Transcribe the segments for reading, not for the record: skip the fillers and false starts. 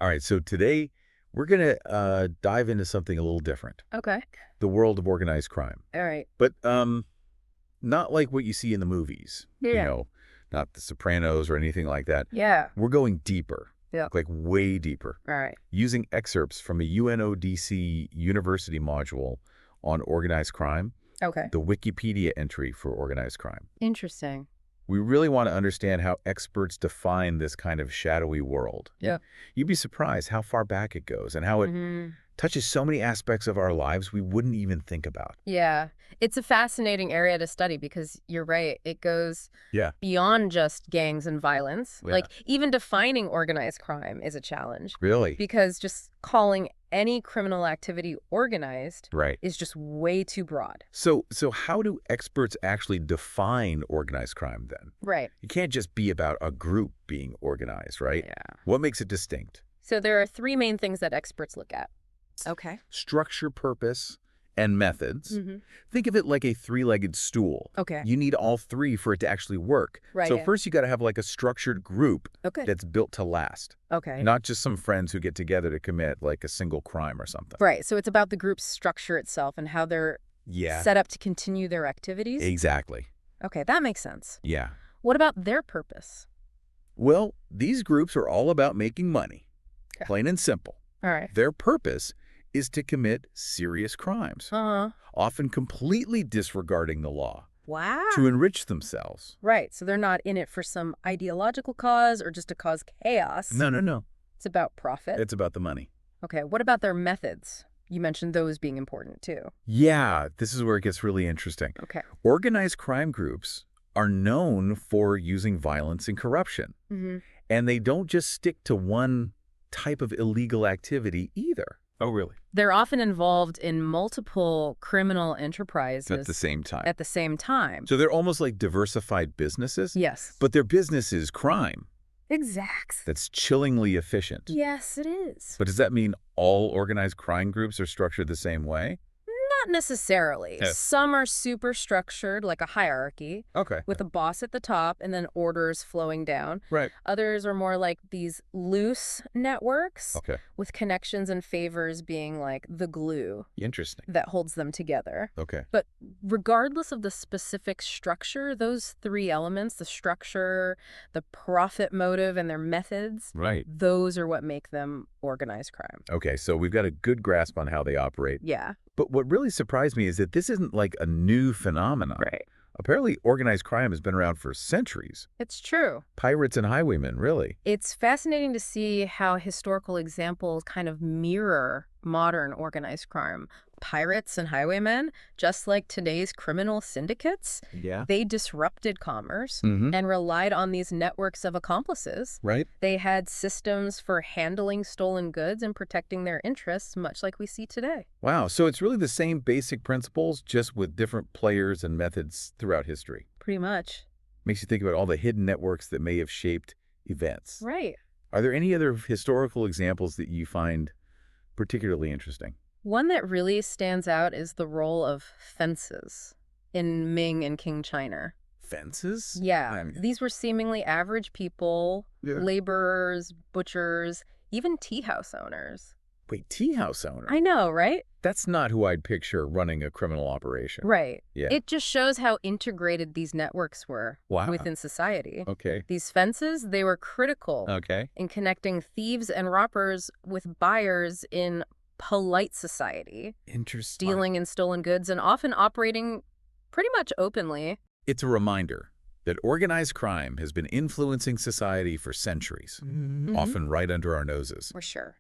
All right, so today we're going to dive into something a little different, Okay. the world of organized crime. All right. But not like what you see in the movies, Yeah. not The Sopranos or anything like that. Yeah. We're going deeper, Yeah. like way deeper, All right. using excerpts from a UNODC university module on organized crime, Okay. the Wikipedia entry for organized crime. Interesting. We really want to understand how experts define this kind of shadowy world. Yeah. You'd be surprised how far back it goes and how it Hmm. touches so many aspects of our lives we wouldn't even think about. Yeah. It's a fascinating area to study because you're right. It goes Yeah. beyond just gangs and violence. Yeah. Like, even defining organized crime is a challenge Really? because just calling any criminal activity organized Right. is just way too broad. So how do experts actually define organized crime then? Right. It can't just be about a group being organized, right? Yeah. What makes it distinct? So there are three main things that experts look at. Okay. Structure, purpose, and methods. Mm-hmm. Think of it like a three-legged stool. Okay. You need all three for it to actually work. Right. So Yeah. first you got to have like a structured group Okay. that's built to last. Okay. Not just some friends who get together to commit like a single crime or something. Right. So it's about the group's structure itself and how they're Yeah, set up to continue their activities. exactly. Okay, that makes sense. Yeah. What about their purpose? Well, these groups are all about making money, Okay. plain and simple. All right. Their purpose is to commit serious crimes, Uh-huh. often completely disregarding the law, Wow. to enrich themselves. Right. So they're not in it for some ideological cause or just to cause chaos. No. It's about profit. It's about the money. Okay. What about their methods? You mentioned those being important too. Yeah, this is where it gets really interesting. Okay. Organized crime groups are known for using violence and corruption, Mm-hmm. and they don't just stick to one type of illegal activity either. Oh, really? They're often involved in multiple criminal enterprises At the same time. at the same time. So they're almost like diversified businesses, Yes. but their business is crime. Exact. That's chillingly efficient. Yes, it is. But does that mean all organized crime groups are structured the same way? Not necessarily. Yeah. Some are super structured, like a hierarchy, Okay. with a boss at the top and then orders flowing down. Right. Others are more like these loose networks Okay. with connections and favors being like the glue Interesting. that holds them together. Okay. But regardless of the specific structure, those three elements, the structure, the profit motive, and their methods, Right. those are what make them organized crime. Okay, so we've got a good grasp on how they operate. Yeah. But what really surprised me is that this isn't like a new phenomenon. Right. Apparently, organized crime has been around for centuries. It's true. Pirates and highwaymen, really. It's fascinating to see how historical examples kind of mirror modern organized crime. Pirates and highwaymen, just like today's criminal syndicates, Yeah. they disrupted commerce Mm-hmm. and relied on these networks of accomplices. Right? They had systems for handling stolen goods and protecting their interests, much like we see today. Wow, so it's really the same basic principles, just with different players and methods throughout history. Pretty much. Makes you think about all the hidden networks that may have shaped events. Right. Are there any other historical examples that you find particularly interesting? One that really stands out is the role of fences in Ming and Qing China. Fences? Yeah, I mean- these were seemingly average people, Yeah. laborers, butchers, even tea house owners. Wait, tea house owner? I know, right? That's not who I'd picture running a criminal operation. Right. Yeah. It just shows how integrated these networks were Wow. within society. Okay. These fences, they were critical Okay. in connecting thieves and robbers with buyers in polite society, Interesting. stealing and stolen goods, and often operating pretty much openly. It's a reminder that organized crime has been influencing society for centuries, Mhm. often right under our noses. For sure.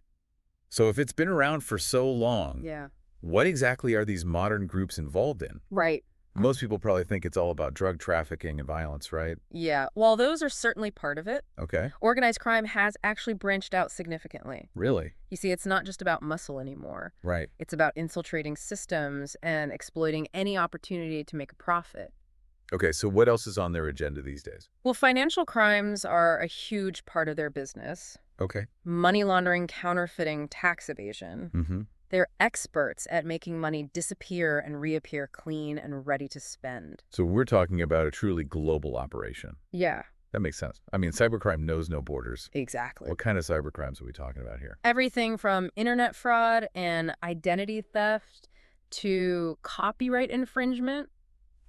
So if it's been around for so long, Yeah. what exactly are these modern groups involved in? Right. Most people probably think it's all about drug trafficking and violence, right? Yeah. While those are certainly part of it, Okay. organized crime has actually branched out significantly. Really? You see, it's not just about muscle anymore. Right. It's about infiltrating systems and exploiting any opportunity to make a profit. Okay, so what else is on their agenda these days? Well, financial crimes are a huge part of their business. Okay. Money laundering, counterfeiting, tax evasion. Mm-hmm. They're experts at making money disappear and reappear clean and ready to spend. So we're talking about a truly global operation. Yeah. That makes sense. I mean, cybercrime knows no borders. Exactly. What kind of cybercrimes are we talking about here? Everything from internet fraud and identity theft to copyright infringement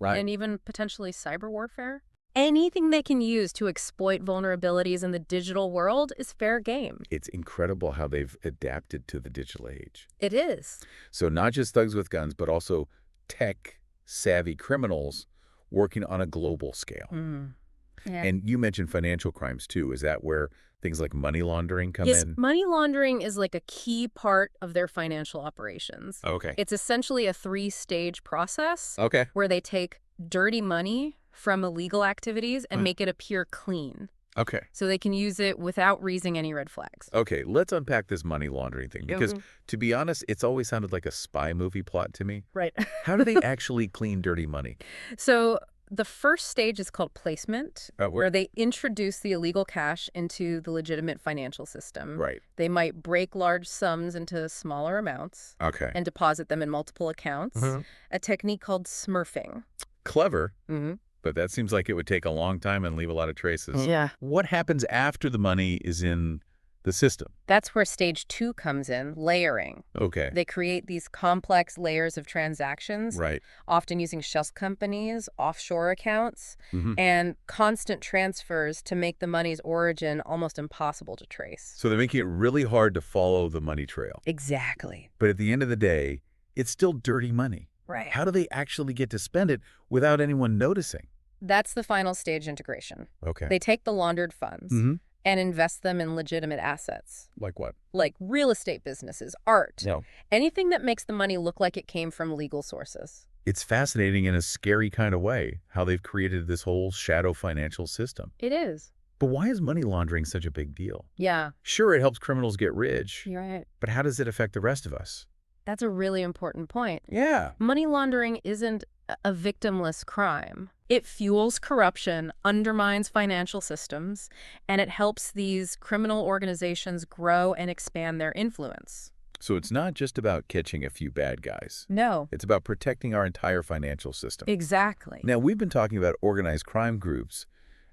Right. and even potentially cyber warfare. Anything they can use to exploit vulnerabilities in the digital world is fair game. It's incredible how they've adapted to the digital age. It is. So not just thugs with guns, but also tech-savvy criminals working on a global scale. Yeah. And you mentioned financial crimes, too. Is that where things like money laundering come Yes, in? money laundering is like a key part of their financial operations. Okay. It's essentially a three-stage process Okay. where they take dirty money from illegal activities and make it appear clean. Okay. So they can use it without raising any red flags. Okay, let's unpack this money laundering thing because, to be honest, it's always sounded like a spy movie plot to me. Right. How do they actually clean dirty money? So the first stage is called placement, where where they introduce the illegal cash into the legitimate financial system. Right. They might break large sums into smaller amounts Okay. and deposit them in multiple accounts, a technique called smurfing. Clever, but that seems like it would take a long time and leave a lot of traces. Yeah. What happens after the money is in the system? That's where stage 2 comes in, layering. Okay. They create these complex layers of transactions, Right. often using shell companies, offshore accounts, and constant transfers to make the money's origin almost impossible to trace. So they're making it really hard to follow the money trail. Exactly. But at the end of the day, it's still dirty money. Right. How do they actually get to spend it without anyone noticing? That's the final stage integration. Okay. They take the laundered funds and invest them in legitimate assets, Like what? like real estate businesses, art, No. anything that makes the money look like it came from legal sources. It's fascinating in a scary kind of way how they've created this whole shadow financial system. It is. But why is money laundering such a big deal? Yeah, Sure, it helps criminals get rich, you're right. but how does it affect the rest of us? That's a really important point. Yeah. Money laundering isn't a victimless crime. It fuels corruption, undermines financial systems, and it helps these criminal organizations grow and expand their influence. So it's not just about catching a few bad guys. No. It's about protecting our entire financial system. Exactly. Now, we've been talking about organized crime groups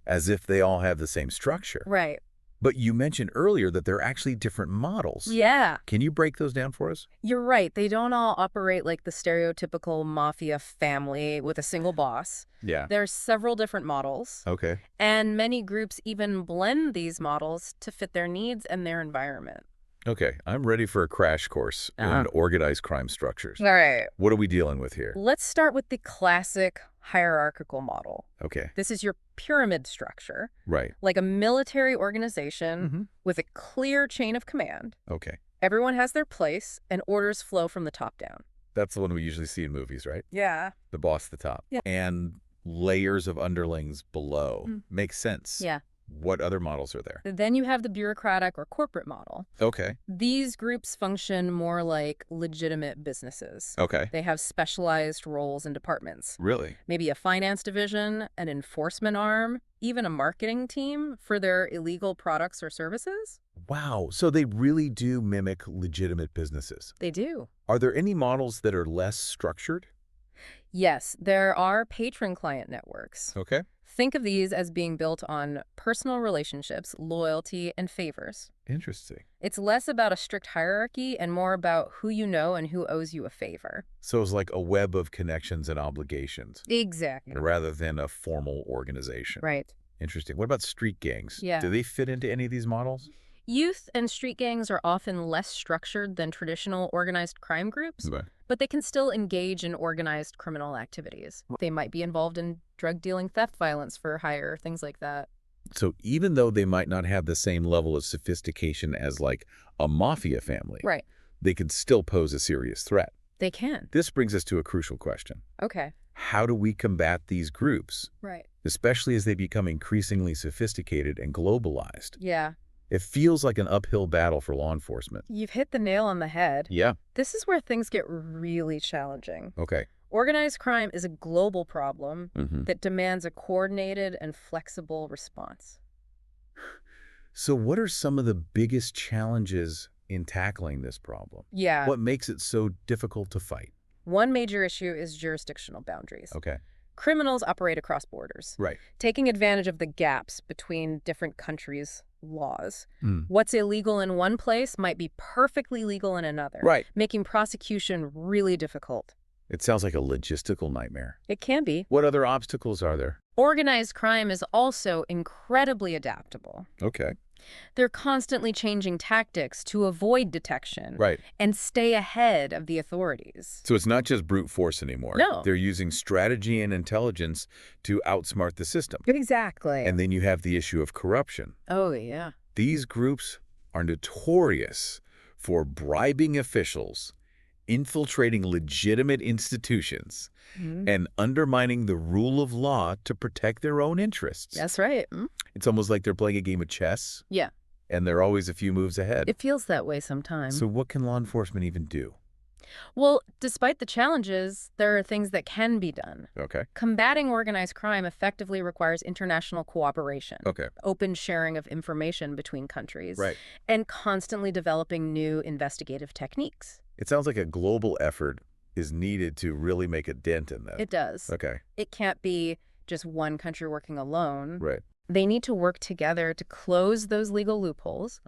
as if they all have the same structure. Right. But you mentioned earlier that they're actually different models. Yeah. Can you break those down for us? You're right. They don't all operate like the stereotypical mafia family with a single boss. Yeah. There's several different models, Okay. and many groups even blend these models to fit their needs and their environment. Okay, I'm ready for a crash course in organized crime structures. All right. What are we dealing with here? Let's start with the classic hierarchical model. Okay, This is your pyramid structure, right. like a military organization with a clear chain of command. Okay. Everyone has their place, and orders flow from the top down. That's the one we usually see in movies, right? Yeah. The boss at the top. Yeah. And layers of underlings below. Makes sense. Yeah. What other models are there? Then you have the bureaucratic or corporate model. Okay. These groups function more like legitimate businesses. Okay. They have specialized roles and departments. Really? Maybe a finance division, an enforcement arm, even a marketing team for their illegal products or services. Wow. So they really do mimic legitimate businesses. They do. Are there any models that are less structured? Yes, there are patron-client networks. Okay. Think of these as being built on personal relationships, loyalty, and favors. Interesting. It's less about a strict hierarchy and more about who you know and who owes you a favor. So it's like a web of connections and obligations Exactly. rather than a formal organization. Right. Interesting. What about street gangs? Yeah. Do they fit into any of these models? Youth and street gangs are often less structured than traditional organized crime groups, but they can still engage in organized criminal activities. They might be involved in drug dealing, theft, violence for hire, things like that. So even though they might not have the same level of sophistication as like a mafia family, Right. they could still pose a serious threat. They can. This brings us to a crucial question. Okay. How do we combat these groups, Right. especially as they become increasingly sophisticated and globalized? Yeah. It feels like an uphill battle for law enforcement. You've hit the nail on the head. Yeah. This is where things get really challenging. Okay. Organized crime is a global problem Mm-hmm. that demands a coordinated and flexible response. So what are some of the biggest challenges in tackling this problem? Yeah. What makes it so difficult to fight? One major issue is jurisdictional boundaries. Okay. Criminals operate across borders, Right. taking advantage of the gaps between different countries' laws. Mm. What's illegal in one place might be perfectly legal in another, Right. making prosecution really difficult. It sounds like a logistical nightmare. It can be. What other obstacles are there? Organized crime is also incredibly adaptable. Okay. They're constantly changing tactics to avoid detection Right. and stay ahead of the authorities. So it's not just brute force anymore. No. They're using strategy and intelligence to outsmart the system. Exactly. And then you have the issue of corruption. Oh, yeah. These groups are notorious for bribing officials, infiltrating legitimate institutions, and undermining the rule of law to protect their own interests. That's right. It's almost like they're playing a game of chess, Yeah. and they're always a few moves ahead. It feels that way sometimes. So what can law enforcement even do? Well, despite the challenges, there are things that can be done. Okay. Combating organized crime effectively requires international cooperation, Okay. open sharing of information between countries, Right. and constantly developing new investigative techniques. It sounds like a global effort is needed to really make a dent in that. It does. Okay. It can't be just one country working alone. Right. They need to work together to close those legal loopholes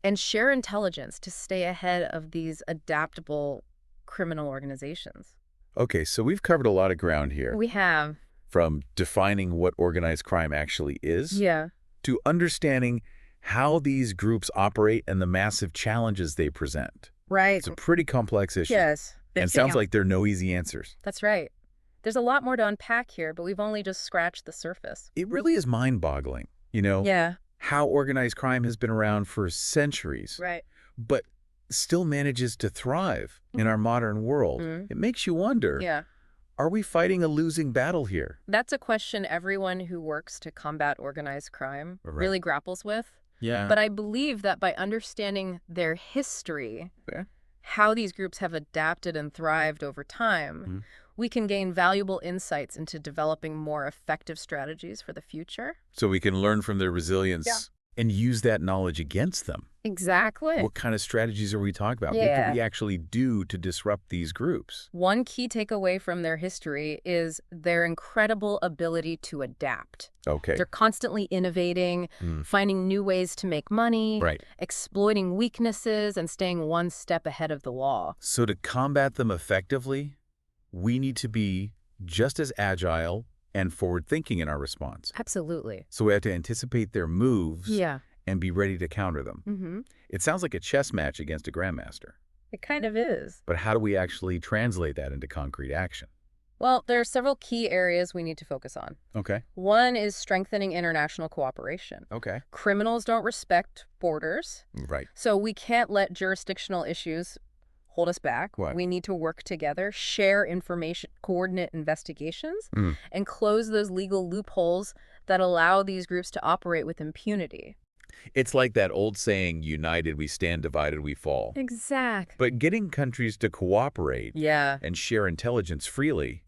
and share intelligence to stay ahead of these adaptable criminal organizations. Okay, so we've covered a lot of ground here. We have. From defining what organized crime actually is Yeah. to understanding how these groups operate and the massive challenges they present. Right. It's a pretty complex issue. Yes. And sounds like there are no easy answers. That's right. There's a lot more to unpack here, but we've only just scratched the surface. It really is mind-boggling, Yeah. how organized crime has been around for centuries, Right. but still manages to thrive in our modern world. It makes you wonder, Yeah. are we fighting a losing battle here? That's a question everyone who works to combat organized crime really grapples with. Yeah. But I believe that by understanding their history, how these groups have adapted and thrived over time, we can gain valuable insights into developing more effective strategies for the future. So we can learn from their resilience and use that knowledge against them. Exactly. What kind of strategies are we talking about? What Yeah. can we actually do to disrupt these groups? One key takeaway from their history is their incredible ability to adapt. Okay. They're constantly innovating, finding new ways to make money, Right. exploiting weaknesses, and staying one step ahead of the law. So to combat them effectively, we need to be just as agile and forward-thinking in our response. Absolutely. So we have to anticipate their moves Yeah. and be ready to counter them. It sounds like a chess match against a grandmaster. It kind of is. But how do we actually translate that into concrete action? Well, there are several key areas we need to focus on. Okay. One is strengthening international cooperation. Okay. Criminals don't respect borders, Right. so we can't let jurisdictional issues hold us back. What? We need to work together, share information, coordinate investigations, and close those legal loopholes that allow these groups to operate with impunity. It's like that old saying, united we stand, divided we fall. Exactly. But getting countries to cooperate Yeah, and share intelligence freely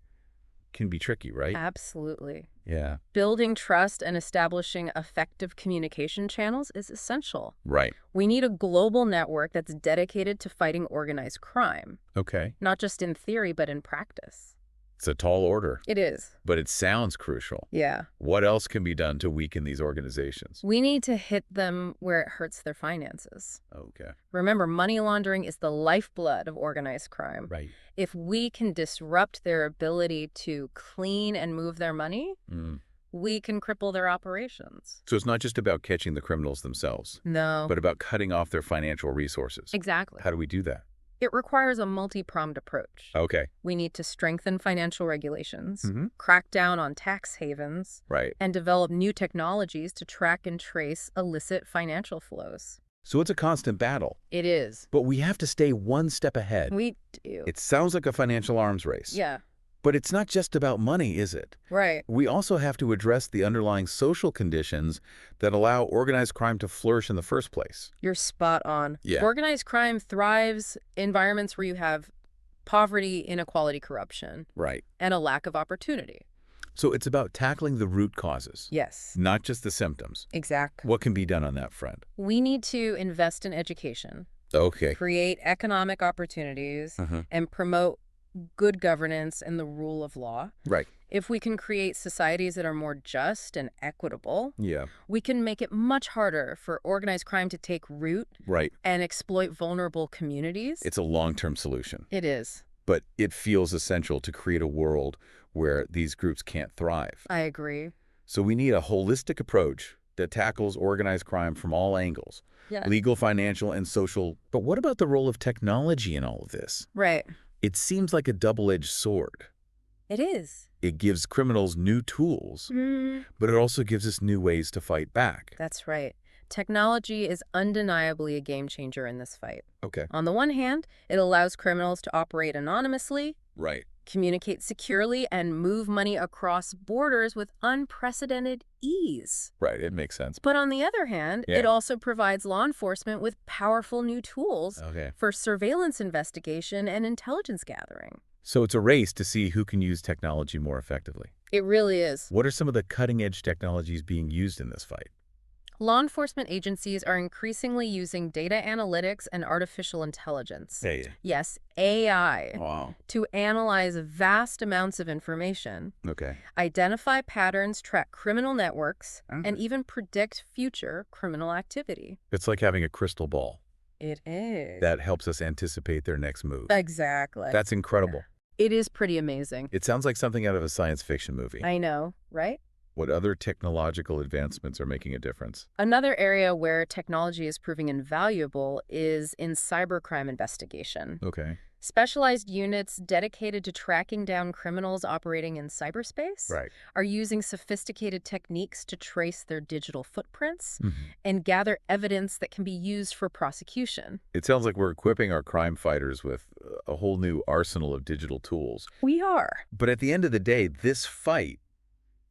can be tricky, right? absolutely. Yeah. Building trust and establishing effective communication channels is essential. Right. We need a global network that's dedicated to fighting organized crime, Okay. not just in theory, but in practice. It's a tall order, It is. but it sounds crucial. Yeah. What else can be done to weaken these organizations? We need to hit them where it hurts their finances. Okay. Remember, money laundering is the lifeblood of organized crime. Right. If we can disrupt their ability to clean and move their money, we can cripple their operations. So it's not just about catching the criminals themselves, No. but about cutting off their financial resources. Exactly. How do we do that? It requires a multi-pronged approach. Okay. We need to strengthen financial regulations, Mhm. crack down on tax havens, Right. and develop new technologies to track and trace illicit financial flows. So it's a constant battle, It is. but we have to stay one step ahead. We do. It sounds like a financial arms race. Yeah, But it's not just about money, is it? right. We also have to address the underlying social conditions that allow organized crime to flourish in the first place. You're spot on. Yeah. Organized crime thrives in environments where you have poverty, inequality, corruption, Right. and a lack of opportunity. So it's about tackling the root causes, Yes, not just the symptoms. exactly. What can be done on that front? We need to invest in education, Okay. create economic opportunities, Uh-huh. and promote good governance and the rule of law. Right. If we can create societies that are more just and equitable, Yeah. we can make it much harder for organized crime to take root Right. and exploit vulnerable communities. It's a long-term solution. It is. But it feels essential to create a world where these groups can't thrive. I agree. So we need a holistic approach that tackles organized crime from all angles, Yeah. legal, financial, and social. But what about the role of technology in all of this? Right. It seems like a double-edged sword. It is. It gives criminals new tools, but it also gives us new ways to fight back. That's right. Technology is undeniably a game changer in this fight. Okay. On the one hand, it allows criminals to operate anonymously, Right. communicate securely, and move money across borders with unprecedented ease. Right. It makes sense. But on the other hand, Yeah. it also provides law enforcement with powerful new tools Okay. for surveillance investigation and intelligence gathering. So it's a race to see who can use technology more effectively. It really is. What are some of the cutting-edge technologies being used in this fight? Law enforcement agencies are increasingly using data analytics and artificial intelligence. Yes, AI, Wow. to analyze vast amounts of information, Okay. identify patterns, track criminal networks, Okay. and even predict future criminal activity. It's like having a crystal ball It is. that helps us anticipate their next move. Exactly. That's incredible. It is pretty amazing. It sounds like something out of a science fiction movie. I know, right? What other technological advancements are making a difference? Another area where technology is proving invaluable is in cybercrime investigation. Okay. Specialized units dedicated to tracking down criminals operating in cyberspace Right. are using sophisticated techniques to trace their digital footprints Mhm. and gather evidence that can be used for prosecution. It sounds like we're equipping our crime fighters with a whole new arsenal of digital tools. We are. But at the end of the day, this fight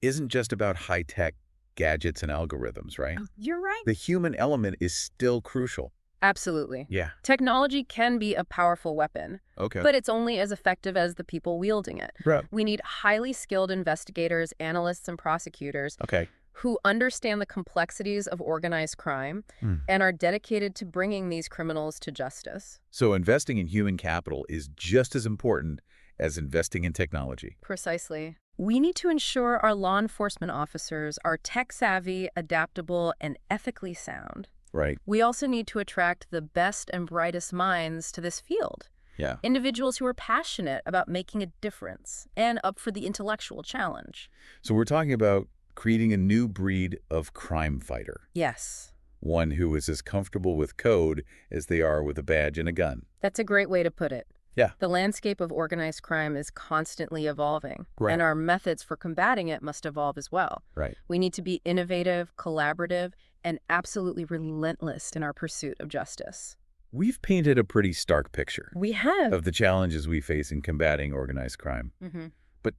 isn't just about high-tech gadgets and algorithms, right? You're right. The human element is still crucial. Absolutely. Yeah. Technology can be a powerful weapon, Okay. but it's only as effective as the people wielding it. Right. We need highly skilled investigators, analysts, and prosecutors Okay. who understand the complexities of organized crime and are dedicated to bringing these criminals to justice. So investing in human capital is just as important as investing in technology. Precisely. We need to ensure our law enforcement officers are tech-savvy, adaptable, and ethically sound. Right. We also need to attract the best and brightest minds to this field. Yeah. Individuals who are passionate about making a difference and up for the intellectual challenge. So we're talking about creating a new breed of crime fighter. Yes. One who is as comfortable with code as they are with a badge and a gun. That's a great way to put it. Yeah. The landscape of organized crime is constantly evolving, Right. and our methods for combating it must evolve as well. Right. We need to be innovative, collaborative, and absolutely relentless in our pursuit of justice. We've painted a pretty stark picture We have. of the challenges we face in combating organized crime. But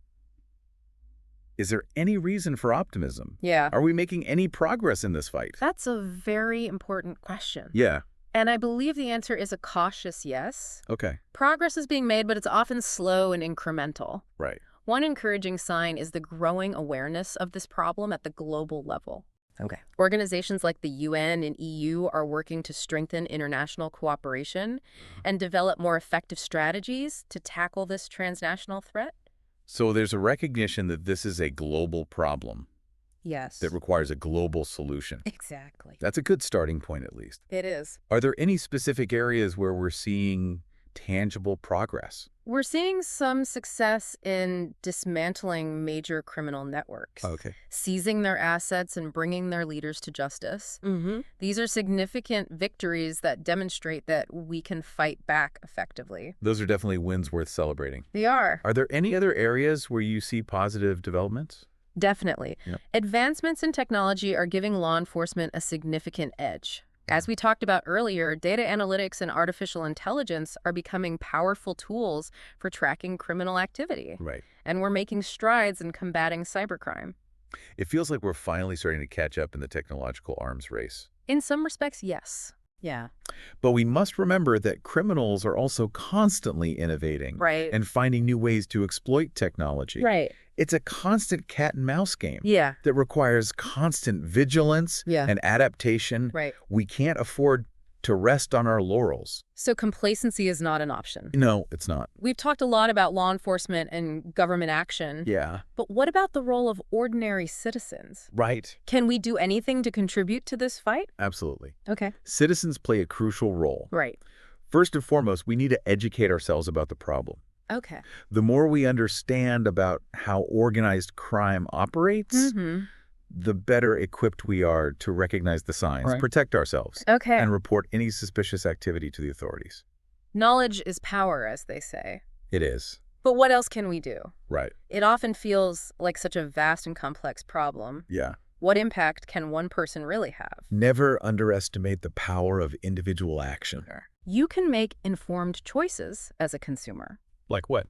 is there any reason for optimism? Yeah. Are we making any progress in this fight? That's a very important question. Yeah. And I believe the answer is a cautious yes. Okay. Progress is being made, but it's often slow and incremental. Right. One encouraging sign is the growing awareness of this problem at the global level. Okay. Organizations like the UN and EU are working to strengthen international cooperation and develop more effective strategies to tackle this transnational threat. So there's a recognition that this is a global problem Yes. that requires a global solution. Exactly. That's a good starting point, at least. It is. Are there any specific areas where we're seeing tangible progress? We're seeing some success in dismantling major criminal networks, Okay. seizing their assets and bringing their leaders to justice. These are significant victories that demonstrate that we can fight back effectively. Those are definitely wins worth celebrating. They are. Are there any other areas where you see positive developments? Definitely. Yep. Advancements in technology are giving law enforcement a significant edge. As we talked about earlier, data analytics and artificial intelligence are becoming powerful tools for tracking criminal activity. Right. And we're making strides in combating cybercrime. It feels like we're finally starting to catch up in the technological arms race. In some respects, yes. Yeah. But we must remember that criminals are also constantly innovating Right. and finding new ways to exploit technology. Right. It's a constant cat and mouse game Yeah. that requires constant vigilance Yeah. and adaptation. Right. We can't afford to rest on our laurels. So complacency is not an option. No, it's not. We've talked a lot about law enforcement and government action. Yeah. But what about the role of ordinary citizens? Right. Can we do anything to contribute to this fight? Absolutely. Okay. Citizens play a crucial role. Right. First and foremost, we need to educate ourselves about the problem. Okay. The more we understand about how organized crime operates, the better equipped we are to recognize the signs, protect ourselves, Okay. and report any suspicious activity to the authorities. Knowledge is power, as they say. It is. But what else can we do? Right. It often feels like such a vast and complex problem. Yeah. What impact can one person really have? Never underestimate the power of individual action. You can make informed choices as a consumer. Like what?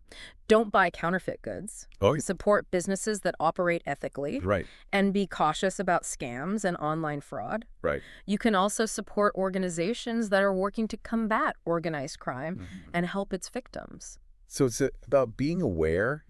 Don't buy counterfeit goods. Oh, Support businesses that operate ethically. right. And be cautious about scams and online fraud. Right. You can also support organizations that are working to combat organized crime and help its victims. So it's about being aware,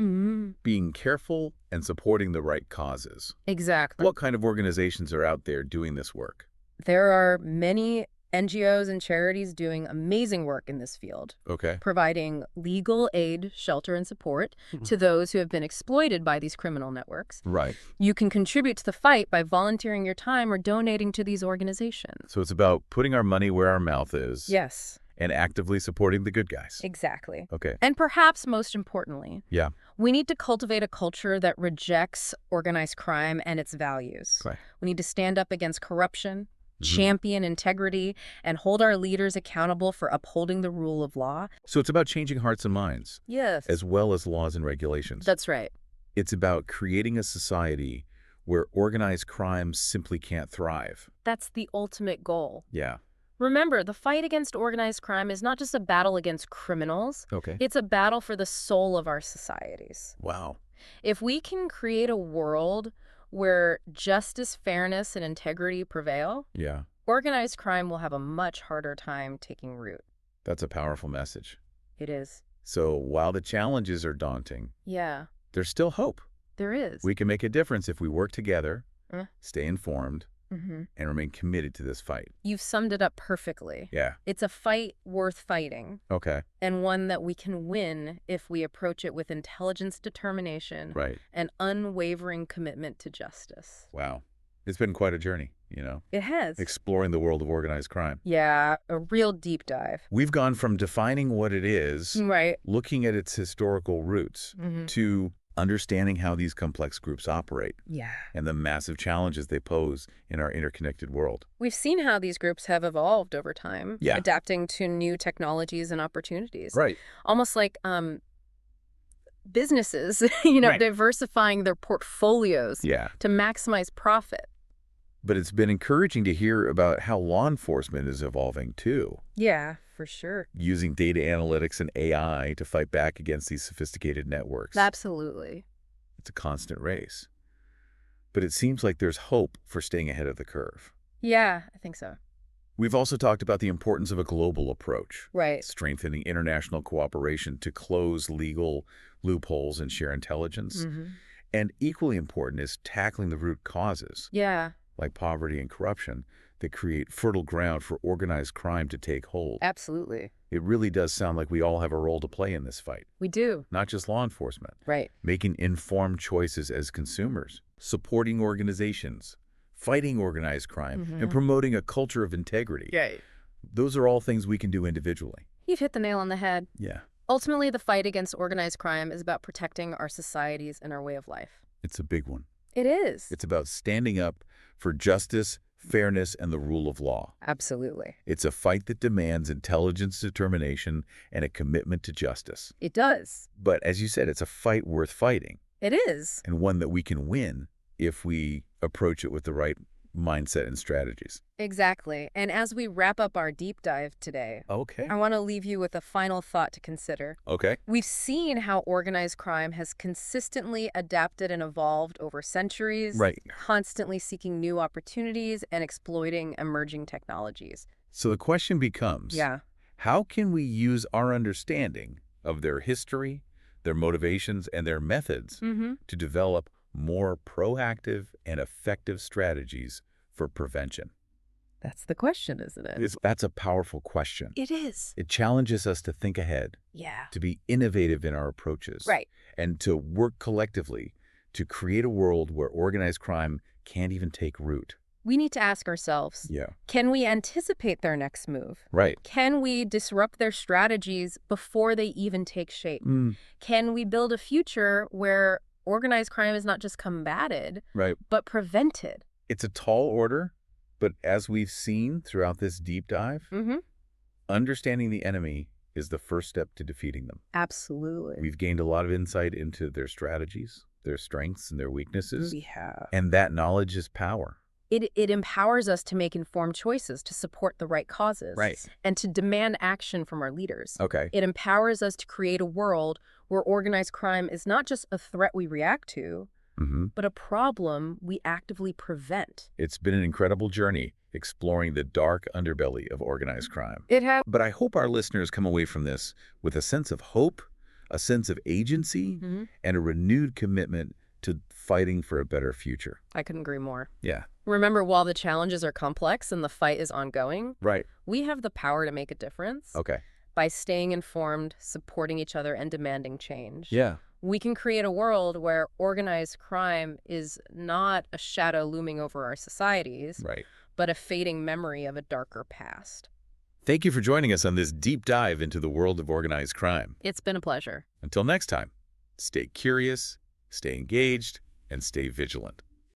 being careful, and supporting the right causes. Exactly. What kind of organizations are out there doing this work? There are many NGOs and charities doing amazing work in this field, Okay. providing legal aid, shelter, and support to those who have been exploited by these criminal networks. Right. You can contribute to the fight by volunteering your time or donating to these organizations. So it's about putting our money where our mouth is. Yes, And actively supporting the good guys. exactly. Okay. And perhaps most importantly, Yeah. we need to cultivate a culture that rejects organized crime and its values. Okay. We need to stand up against corruption, champion integrity, and hold our leaders accountable for upholding the rule of law. So it's about changing hearts and minds, Yes. as well as laws and regulations. That's right. It's about creating a society where organized crime simply can't thrive. That's the ultimate goal. Yeah. Remember, the fight against organized crime is not just a battle against criminals. Okay. It's a battle for the soul of our societies. Wow. If we can create a world where justice, fairness, and integrity prevail, Yeah. organized crime will have a much harder time taking root. That's a powerful message. It is. So while the challenges are daunting, Yeah, there's still hope. there is. We can make a difference if we work together, Mm. stay informed, and remain committed to this fight. You've summed it up perfectly. Yeah. It's a fight worth fighting, Okay. and one that we can win if we approach it with intelligence, determination, Right. and unwavering commitment to justice. Wow. It's been quite a journey, It has. exploring the world of organized crime. Yeah, a real deep dive. We've gone from defining what it is, Right. looking at its historical roots, to understanding how these complex groups operate Yeah. and the massive challenges they pose in our interconnected world. We've seen how these groups have evolved over time, Yeah. adapting to new technologies and opportunities. Right. Almost like businesses, Right. diversifying their portfolios Yeah. to maximize profit. But it's been encouraging to hear about how law enforcement is evolving, too, Yeah, for sure. using data analytics and AI to fight back against these sophisticated networks. Absolutely. It's a constant race. But it seems like there's hope for staying ahead of the curve. Yeah, I think so. We've also talked about the importance of a global approach, Right. strengthening international cooperation to close legal loopholes and share intelligence. And equally important is tackling the root causes, Yeah, like poverty and corruption, that create fertile ground for organized crime to take hold. absolutely. It really does sound like we all have a role to play in this fight, We do. not just law enforcement. Right. Making informed choices as consumers, supporting organizations, fighting organized crime, and promoting a culture of integrity. Right. Those are all things we can do individually. You've hit the nail on the head. Yeah. Ultimately, the fight against organized crime is about protecting our societies and our way of life. It's a big one. It is. It's about standing up for justice, fairness, and the rule of law. Absolutely. It's a fight that demands intelligence, determination, and a commitment to justice. It does. But as you said, it's a fight worth fighting, It is. and one that we can win if we approach it with the right mindset and strategies. Exactly. And as we wrap up our deep dive today, Okay. I want to leave you with a final thought to consider. Okay. We've seen how organized crime has consistently adapted and evolved over centuries, Right. constantly seeking new opportunities and exploiting emerging technologies. So the question becomes, Yeah. how can we use our understanding of their history, their motivations, and their methods to develop more proactive and effective strategies for prevention? That's the question, isn't it? That's a powerful question. It is. It challenges us to think ahead, Yeah. to be innovative in our approaches, Right. and to work collectively to create a world where organized crime can't even take root. We need to ask ourselves, Yeah. can we anticipate their next move? Right. Can we disrupt their strategies before they even take shape? Can we build a future where organized crime is not just combated, Right. but prevented? It's a tall order, but as we've seen throughout this deep dive, understanding the enemy is the first step to defeating them. Absolutely. We've gained a lot of insight into their strategies, their strengths, and their weaknesses. We have. And that knowledge is power. It empowers us to make informed choices, to support the right causes, Right. and to demand action from our leaders. Okay. It empowers us to create a world where organized crime is not just a threat we react to, but a problem we actively prevent. It's been an incredible journey exploring the dark underbelly of organized crime. It has. But I hope our listeners come away from this with a sense of hope, a sense of agency, and a renewed commitment to fighting for a better future. I couldn't agree more. Yeah. Remember, while the challenges are complex and the fight is ongoing, Right. we have the power to make a difference. Okay. By staying informed, supporting each other, and demanding change. Yeah. We can create a world where organized crime is not a shadow looming over our societies, Right. but a fading memory of a darker past. Thank you for joining us on this deep dive into the world of organized crime. It's been a pleasure. Until next time, stay curious, stay engaged, and stay vigilant.